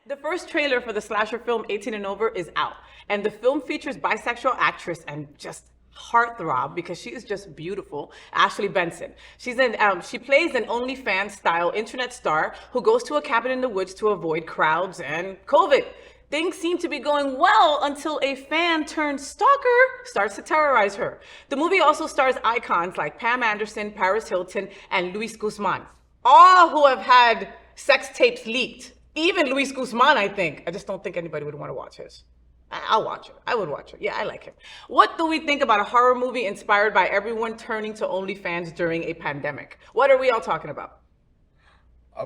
The first trailer for the slasher film 18 and Over is out. And the film features bisexual actress and just heartthrob because she is just beautiful, Ashley Benson. She plays an OnlyFans style internet star who goes to a cabin in the woods to avoid crowds and COVID. Things seem to be going well until a fan turned stalker starts to terrorize her. The movie also stars icons like Pam Anderson, Paris Hilton, and Luis Guzmán, all who have had sex tapes leaked. Even Luis Guzmán, I think. I just don't think anybody would want to watch his. I'll watch it. I would watch it. Yeah, I like him. What do we think about a horror movie inspired by everyone turning to OnlyFans during a pandemic? What are we all talking about?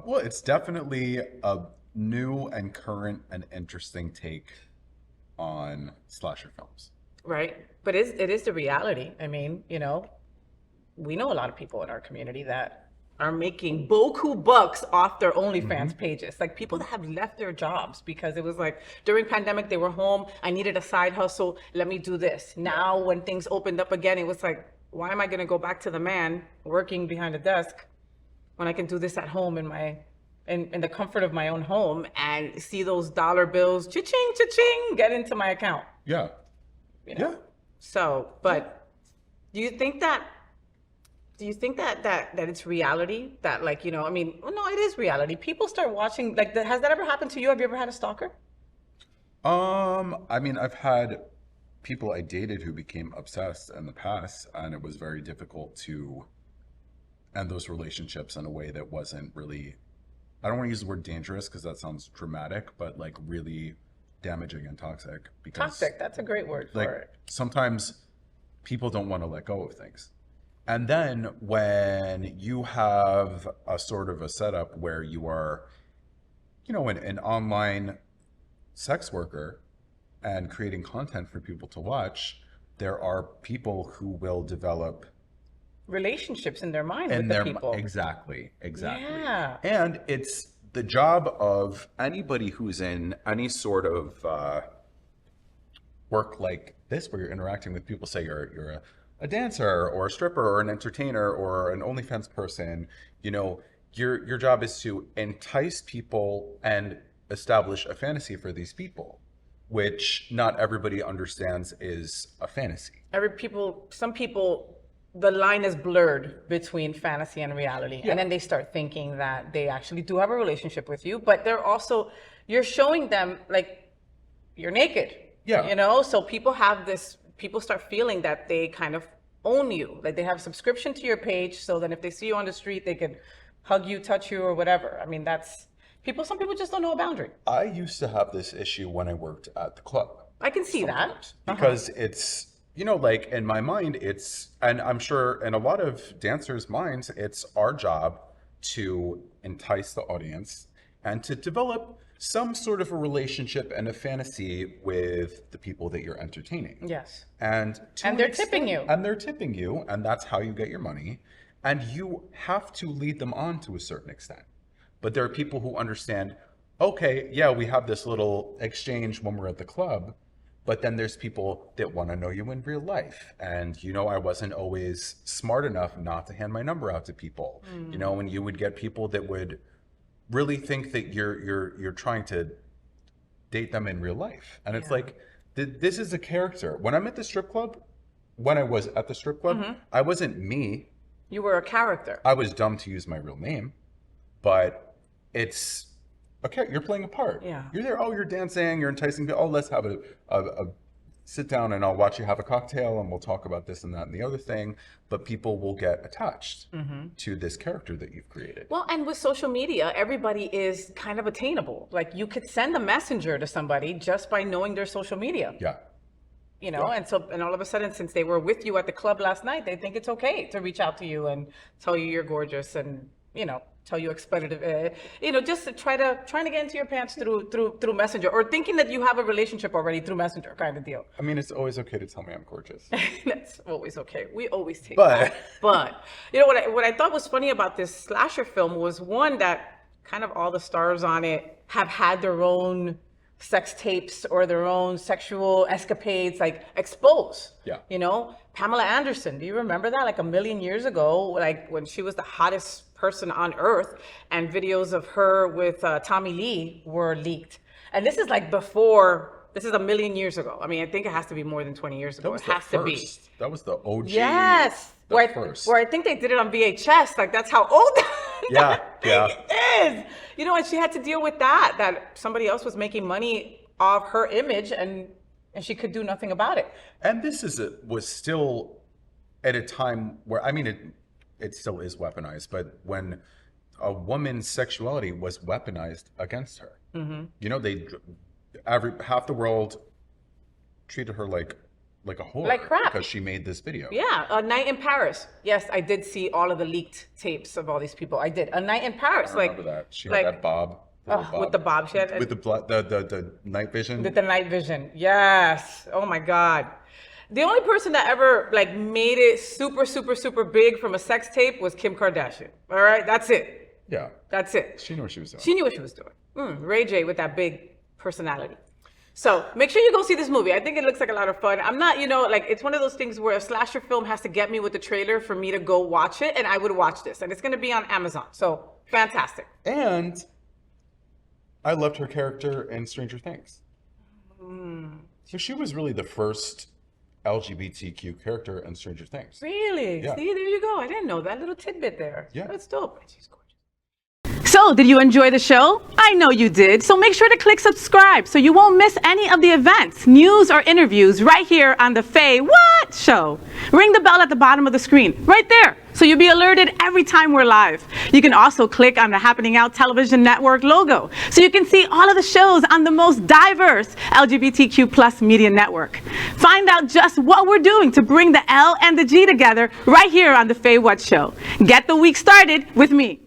Well, it's definitely a new and current and interesting take on slasher films. Right. But it is the reality. I mean, we know a lot of people in our community that are making boku bucks off their OnlyFans pages. Like people that have left their jobs because it was like during pandemic, they were home. I needed a side hustle. Let me do this. Now, when things opened up again, it was like, why am I going to go back to the man working behind a desk when I can do this at home in the comfort of my own home and see those dollar bills, cha-ching, cha-ching, get into my account. Yeah. Yeah. So, but do you think that it's reality that no, it is reality. People start watching, has that ever happened to you? Have you ever had a stalker? I've had people I dated who became obsessed in the past, and it was very difficult to end those relationships in a way that wasn't really, I don't want to use the word dangerous because that sounds dramatic, but like really damaging and toxic. Toxic, that's a great word for it. Sometimes people don't want to let go of things. And then when you have a sort of a setup where you are, an online sex worker and creating content for people to watch, there are people who will develop relationships in their mind with the people. Exactly. Yeah. And it's the job of anybody who's in any sort of work like this, where you're interacting with people, say you're a dancer or a stripper or an entertainer or an OnlyFans person, your job is to entice people and establish a fantasy for these people, which not everybody understands is a fantasy. Some people, the line is blurred between fantasy and reality. Yeah. And then they start thinking that they actually do have a relationship with you, but you're showing them like you're naked. Yeah. So people start feeling that they kind of own you. Like they have subscription to your page, so that if they see you on the street, they can hug you, touch you, or whatever. I mean, some people just don't know a boundary. I used to have this issue when I worked at the club. I can see that. Because it's, in my mind, and I'm sure in a lot of dancers' minds, it's our job to entice the audience and to develop some sort of a relationship and a fantasy with the people that you're entertaining. Yes. And they're tipping you. And they're tipping you, and that's how you get your money. And you have to lead them on to a certain extent. But there are people who understand, okay, yeah, we have this little exchange when we're at the club, but then there's people that want to know you in real life. And, I wasn't always smart enough not to hand my number out to people. And you would get people that would really think that you're trying to date them in real life. And it's like, this is a character. When I was at the strip club, I wasn't me. You were a character. I was dumb to use my real name, but it's okay. You're playing a part. Yeah. You're there. Oh, you're dancing. You're enticing people. Oh, let's have a sit down and I'll watch you have a cocktail and we'll talk about this and that and the other thing. But people will get attached to this character that you've created. Well, and with social media, everybody is kind of attainable. Like you could send a messenger to somebody just by knowing their social media. Yeah. And all of a sudden, since they were with you at the club last night, they think it's okay to reach out to you and tell you you're gorgeous and, tell you expletive, just trying to get into your pants through Messenger, or thinking that you have a relationship already through Messenger kind of deal. I mean, it's always okay to tell me I'm gorgeous. That's always okay. We always take that. But what I thought was funny about this slasher film was, one, that kind of all the stars on it have had their own sex tapes or their own sexual escapades exposed. Yeah. Pamela Anderson, do you remember that? Like a million years ago, like when she was the hottest person on earth, and videos of her with Tommy Lee were leaked. And this is like before, this is a million years ago. I mean, I think it has to be more than 20 years ago. It has to be. That was the OG. Yes. First. Where I think they did it on VHS. Like, that's how old that is. You know, and she had to deal with that somebody else was making money off her image, and she could do nothing about it. And this was still at a time where, I mean, it still is weaponized, but when a woman's sexuality was weaponized against her, you know, half the world treated her like a whore, like crap, because she made this video. Yeah, A Night in Paris. Yes, I did see all of the leaked tapes of all these people. I did. A Night in Paris. I remember that. She had that bob. With the bob, she had with the night vision. With the night vision, yes. Oh my God. The only person that ever like made it super, super, super big from a sex tape was Kim Kardashian. All right, that's it. Yeah, that's it. She knew what she was doing. She knew what she was doing. Ray J with that big personality. So make sure you go see this movie. I think it looks like a lot of fun. I'm not, you know, like, it's one of those things where a slasher film has to get me with the trailer for me to go watch it, and I would watch this. And it's going to be on Amazon. So fantastic. And I loved her character in Stranger Things. So she was really the first LGBTQ character in Stranger Things. Really? Yeah. See, there you go. I didn't know that little tidbit there. Yeah. That's dope. She's gorgeous. So, did you enjoy the show? I know you did. So make sure to click subscribe so you won't miss any of the events, news, or interviews right here on the Faye What Show. Ring the bell at the bottom of the screen, right there, so you'll be alerted every time we're live. You can also click on the Happening Out Television Network logo so you can see all of the shows on the most diverse LGBTQ plus media network. Find out just what we're doing to bring the L and the G together right here on the Faye What Show. Get the week started with me.